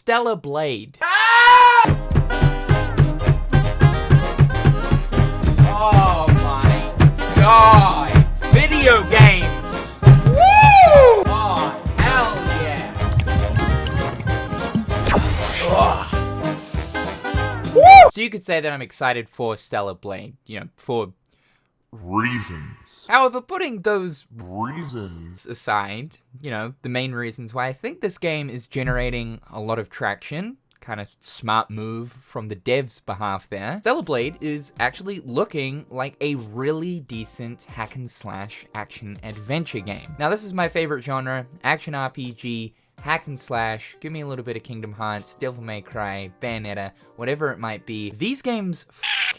Stellar Blade. Oh my god! Video games! Woo! Oh, hell yeah! Woo! So you could say that I'm excited for Stellar Blade, for reasons. However, putting those reasons aside, the main reasons why I think this game is generating a lot of traction, kind of smart move from the devs' behalf there, Stellar Blade is actually looking like a really decent hack and slash action adventure game. Now, this is my favorite genre, action RPG, hack and slash, give me a little bit of Kingdom Hearts, Devil May Cry, Bayonetta, whatever it might be. These games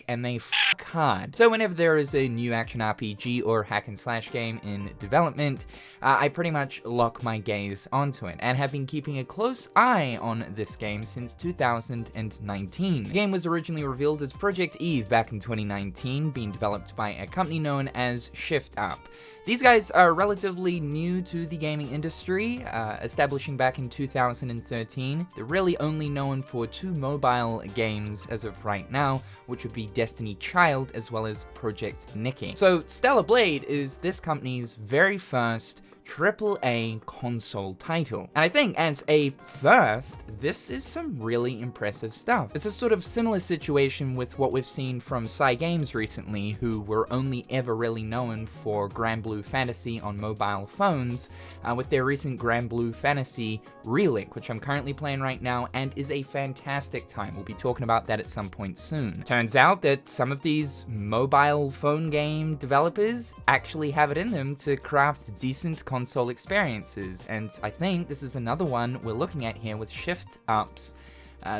and they hard. So whenever there is a new action RPG or hack and slash game in development, I pretty much lock my gaze onto it, and have been keeping a close eye on this game since 2019. The game was originally revealed as Project Eve back in 2019, being developed by a company known as Shift Up. These guys are relatively new to the gaming industry, establishing back in 2013. They're really only known for 2 mobile games as of right now, which would be Destiny Child as well as Project Nikki. So Stellar Blade is this company's very first AAA console title. And I think as a first, this is some really impressive stuff. It's a sort of similar situation with what we've seen from Games recently, who were only ever really known for Grand Blue Fantasy on mobile phones, with their recent Grand Blue Fantasy Relic, which I'm currently playing right now and is a fantastic time. We'll be talking about that at some point soon. Turns out that some of these mobile phone game developers actually have it in them to craft decent console experiences, and I think this is another one we're looking at here with Shift Up's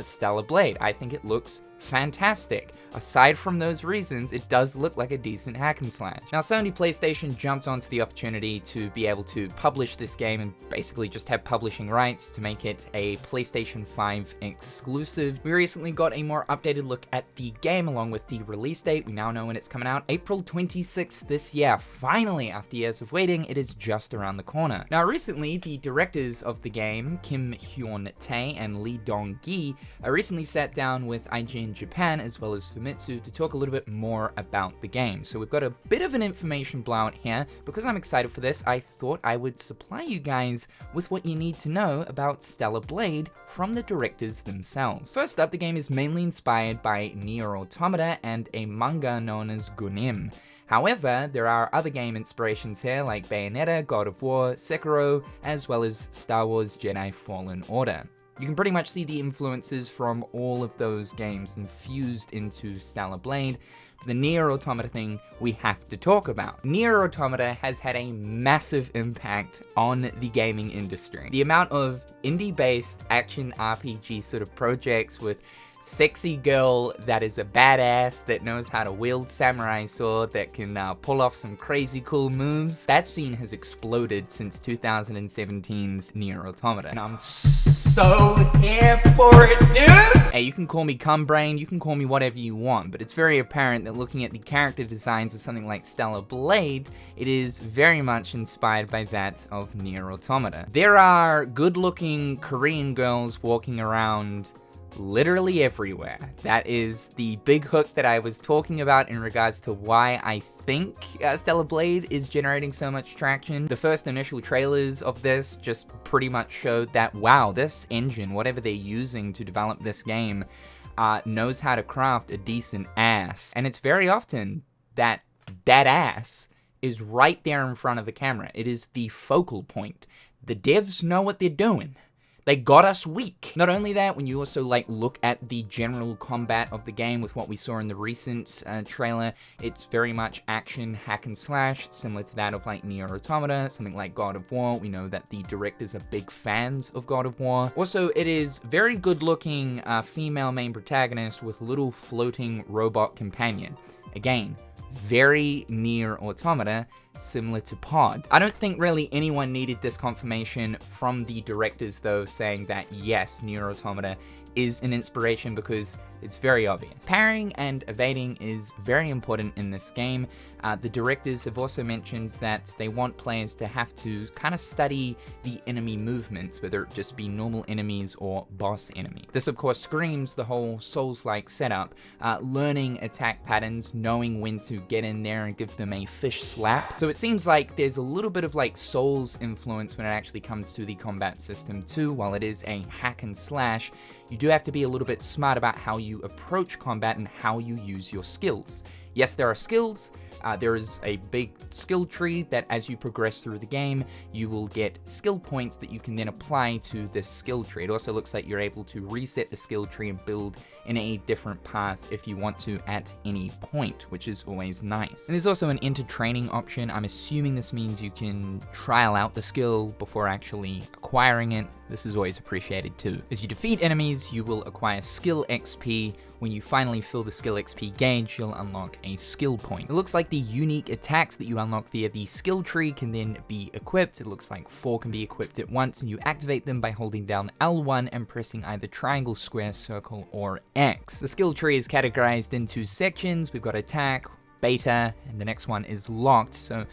Stellar Blade. I think it looks fantastic. Aside from those reasons, it does look like a decent hack and slash. Now, Sony PlayStation jumped onto the opportunity to be able to publish this game and basically just have publishing rights to make it a PlayStation 5 exclusive. We recently got a more updated look at the game along with the release date. We now know when it's coming out, April 26th this year. Finally, after years of waiting, it is just around the corner. Now, recently, the directors of the game, Kim Hyun-tae and Lee Dong-gi, recently sat down with IGN Japan as well as Famitsu to talk a little bit more about the game. So we've got a bit of an information blowout here. Because I'm excited for this, I thought I would supply you guys with what you need to know about Stellar Blade from the directors themselves. First up, the game is mainly inspired by Nier Automata and a manga known as Gunim. However, there are other game inspirations here like Bayonetta, God of War, Sekiro, as well as Star Wars Jedi Fallen Order. You can pretty much see the influences from all of those games infused into Stellar Blade. The Nier Automata thing we have to talk about. Nier Automata has had a massive impact on the gaming industry. The amount of indie-based action RPG sort of projects with sexy girl that is a badass, that knows how to wield samurai sword, that can pull off some crazy cool moves. That scene has exploded since 2017's Nier Automata. And I'm so here for it, dude! Hey, you can call me Cumbrain, you can call me whatever you want, but it's very apparent that looking at the character designs of something like Stellar Blade, it is very much inspired by that of Nier Automata. There are good-looking Korean girls walking around literally everywhere. That is the big hook that I was talking about in regards to why I think Stellar Blade is generating so much traction. The first initial trailers of this just pretty much showed that, wow, this engine, whatever they're using to develop this game, knows how to craft a decent ass. And it's very often that ass is right there in front of the camera. It is the focal point. The devs know what they're doing. They got us weak. Not only that, when you also look at the general combat of the game with what we saw in the recent trailer, it's very much action hack and slash, similar to that of Nier Automata, something like God of War. We know that the directors are big fans of God of War. Also, it is very good looking female main protagonist with little floating robot companion. Again, very near Automata, similar to Pod. I don't think really anyone needed this confirmation from the directors though, saying that yes, Nier Automata is an inspiration, because it's very obvious. Parrying and evading is very important in this game. The directors have also mentioned that they want players to have to kind of study the enemy movements, whether it just be normal enemies or boss enemies. This of course screams the whole Souls-like setup, learning attack patterns, knowing when to get in there and give them a fish slap. So it seems like there's a little bit of like Souls influence when it actually comes to the combat system too. While it is a hack and slash, you do have to be a little bit smart about how you approach combat and how you use your skills. Yes, there are skills. There is a big skill tree that as you progress through the game, you will get skill points that you can then apply to this skill tree. It also looks like you're able to reset the skill tree and build in a different path if you want to at any point, which is always nice. And there's also an enter training option. I'm assuming this means you can trial out the skill before actually acquiring it. This is always appreciated too. As you defeat enemies, you will acquire skill XP. When you finally fill the skill XP gauge, you'll unlock a skill point. It looks like the unique attacks that you unlock via the skill tree can then be equipped. It looks like 4 can be equipped at once, and you activate them by holding down L1 and pressing either triangle, square, circle, or X. The skill tree is categorized into sections. We've got attack, beta, and the next one is locked. So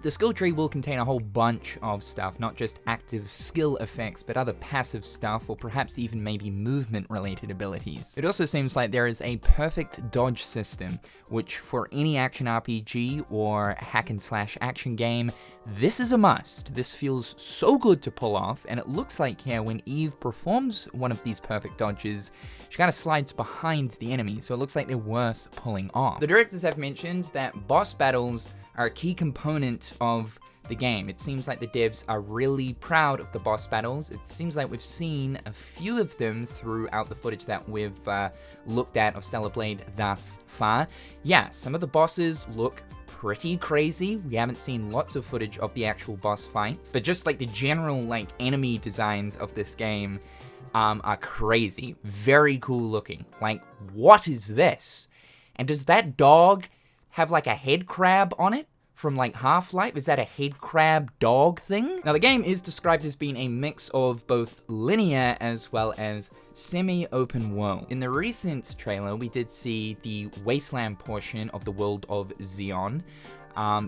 the skill tree will contain a whole bunch of stuff, not just active skill effects, but other passive stuff, or perhaps even maybe movement related abilities. It also seems like there is a perfect dodge system, which for any action RPG or hack and slash action game, this is a must. This feels so good to pull off, and it looks like here when Eve performs one of these perfect dodges, she kind of slides behind the enemy, so it looks like they're worth pulling off. The directors have mentioned that boss battles are a key component of the game. It seems like the devs are really proud of the boss battles. It seems like we've seen a few of them throughout the footage that we've looked at of Stellar Blade thus far. Yeah, some of the bosses look pretty crazy. We haven't seen lots of footage of the actual boss fights, but just like the general like enemy designs of this game are crazy. Very cool looking. Like, what is this? And does that dog have like a head crab on it from like Half-Life? Is that a head crab dog thing? Now the game is described as being a mix of both linear as well as semi-open world. In the recent trailer, we did see the wasteland portion of the world of Xeon.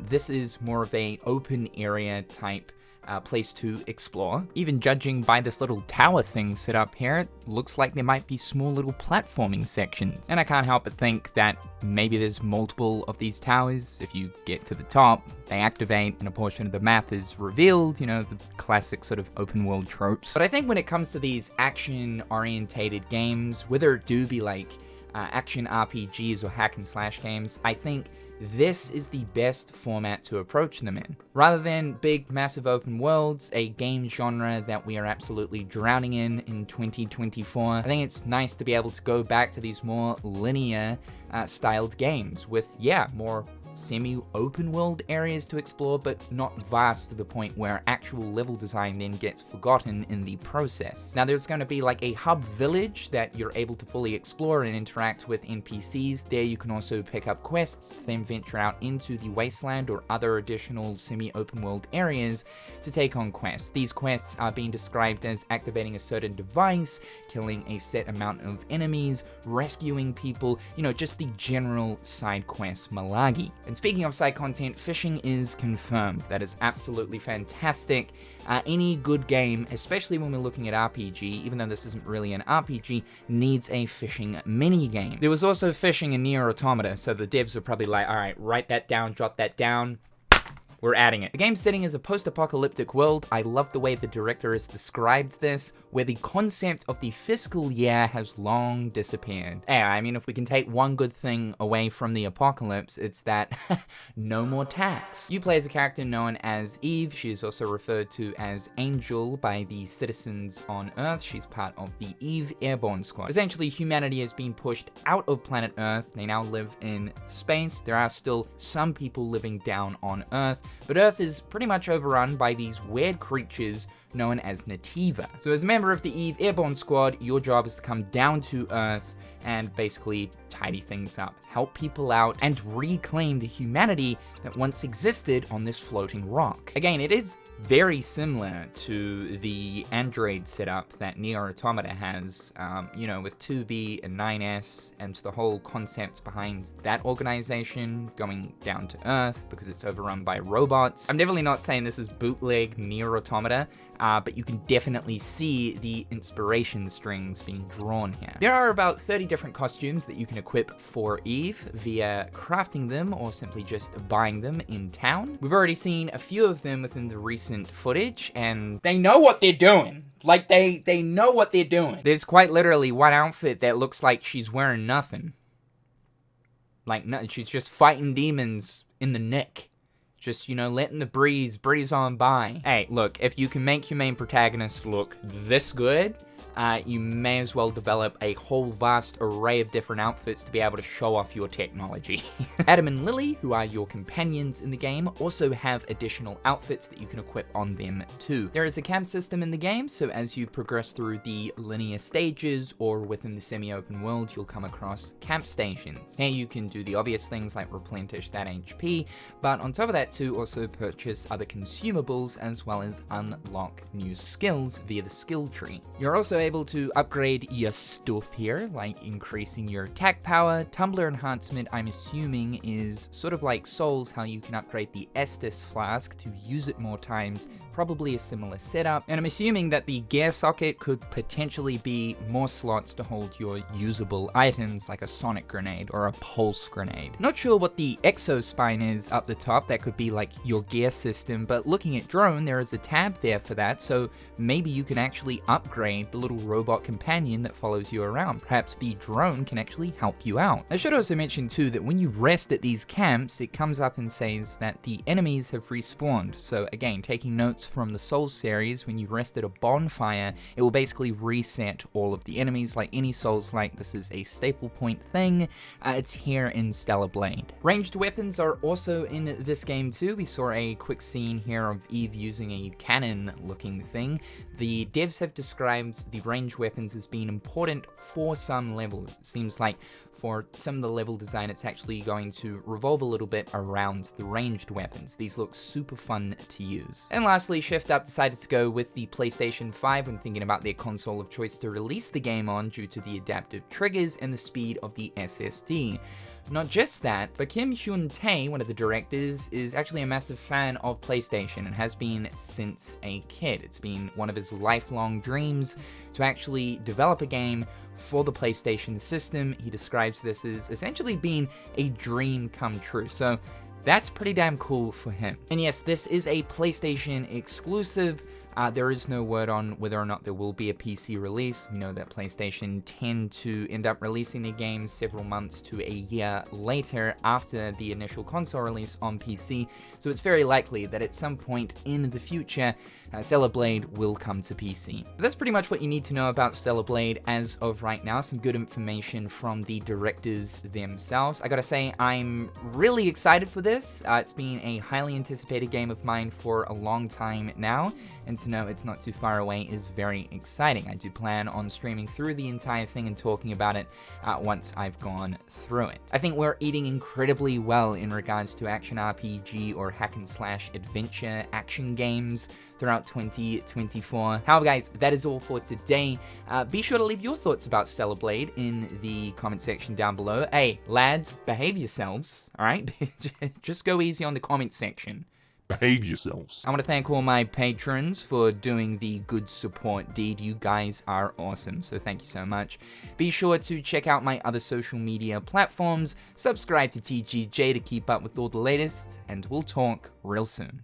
This is more of a open area type place to explore. Even judging by this little tower thing set up here, it looks like there might be small little platforming sections. And I can't help but think that maybe there's multiple of these towers. If you get to the top, they activate and a portion of the map is revealed, you know, the classic sort of open world tropes. But I think when it comes to these action-orientated games, whether it do be like action RPGs or hack and slash games, I think this is the best format to approach them in. Rather than big, massive open worlds, a game genre that we are absolutely drowning in 2024, I think it's nice to be able to go back to these more linear styled games with, yeah, more semi-open world areas to explore, but not vast to the point where actual level design then gets forgotten in the process. Now there's going to be like a hub village that you're able to fully explore and interact with NPCs. There you can also pick up quests, then venture out into the wasteland or other additional semi-open world areas to take on quests. These quests are being described as activating a certain device, killing a set amount of enemies, rescuing people, you know, just the general side quest malagi. And speaking of side content, fishing is confirmed. That is absolutely fantastic. Any good game, especially when we're looking at RPG, even though this isn't really an RPG, needs a fishing mini game. There was also fishing in Nier Automata, so the devs were probably like, all right, write that down, jot that down. We're adding it. The game's setting is a post-apocalyptic world. I love the way the director has described this, where the concept of the fiscal year has long disappeared. Yeah, I mean, if we can take one good thing away from the apocalypse, it's that no more tax. You play as a character known as Eve. She is also referred to as Angel by the citizens on Earth. She's part of the Eve Airborne Squad. Essentially, humanity has been pushed out of planet Earth. They now live in space. There are still some people living down on Earth, but Earth is pretty much overrun by these weird creatures known as Nativa. So as a member of the EVE Airborne Squad, your job is to come down to Earth and basically tidy things up, help people out, and reclaim the humanity that once existed on this floating rock. Again, it is very similar to the Android setup that Nier Automata has, with 2B and 9S, and the whole concept behind that organization going down to Earth because it's overrun by robots. I'm definitely not saying this is bootleg Nier Automata, but you can definitely see the inspiration strings being drawn here. There are about 30 different costumes that you can equip for EVE via crafting them or simply just buying them in town. We've already seen a few of them within the recent footage, and they know what they're doing. Like, they know what they're doing. There's quite literally one outfit that looks like she's wearing nothing. Like, no, she's just fighting demons in the neck. Just, letting the breeze on by. Hey, look, if you can make your main protagonist look this good, you may as well develop a whole vast array of different outfits to be able to show off your technology. Adam and Lily, who are your companions in the game, also have additional outfits that you can equip on them too. There is a camp system in the game, so as you progress through the linear stages or within the semi-open world, you'll come across camp stations. Here you can do the obvious things like replenish that HP, but on top of that too, also purchase other consumables as well as unlock new skills via the skill tree. You're also able to upgrade your stuff here, like increasing your attack power. Tumbler enhancement, I'm assuming, is sort of like Souls, how you can upgrade the Estus flask to use it more times. Probably a similar setup. And I'm assuming that the gear socket could potentially be more slots to hold your usable items like a sonic grenade or a pulse grenade. Not sure what the exospine is up the top. That could be like your gear system, but looking at drone, there is a tab there for that, so maybe you can actually upgrade the little robot companion that follows you around. Perhaps the drone can actually help you out. I should also mention too that when you rest at these camps, it comes up and says that the enemies have respawned. So again, taking notes from the Souls series, when you rest at a bonfire, it will basically reset all of the enemies. Like any Souls-like, this is a staple point thing. It's here in Stellar Blade. Ranged weapons are also in this game too. We saw a quick scene here of Eve using a cannon-looking thing. The devs have described the ranged weapons as being important for some levels. It seems like for some of the level design, it's actually going to revolve a little bit around the ranged weapons. These look super fun to use. And lastly, Shift Up decided to go with the PlayStation 5 when thinking about their console of choice to release the game on due to the adaptive triggers and the speed of the SSD. Not just that, but Kim Hyun-tae, one of the directors, is actually a massive fan of PlayStation and has been since a kid. It's been one of his lifelong dreams to actually develop a game for the PlayStation system. He describes this as essentially being a dream come true. So that's pretty damn cool for him. And yes, this is a PlayStation exclusive. There is no word on whether or not there will be a PC release. We know that PlayStation tend to end up releasing their games several months to a year later after the initial console release on PC, so it's very likely that at some point in the future, Stellar Blade will come to PC. But that's pretty much what you need to know about Stellar Blade as of right now. Some good information from the directors themselves. I gotta say, I'm really excited for this. It's been a highly anticipated game of mine for a long time now, and to know it's not too far away is very exciting. I do plan on streaming through the entire thing and talking about it once I've gone through it. I think we're eating incredibly well in regards to action RPG or hack and slash adventure action games throughout 2024. However, guys, that is all for today. Be sure to leave your thoughts about Stellar Blade in the comment section down below. Hey, lads, behave yourselves, all right? Just go easy on the comment section. Behave yourselves. I want to thank all my patrons for doing the good support deed. You guys are awesome, so thank you so much. Be sure to check out my other social media platforms, subscribe to TGJ to keep up with all the latest, and we'll talk real soon.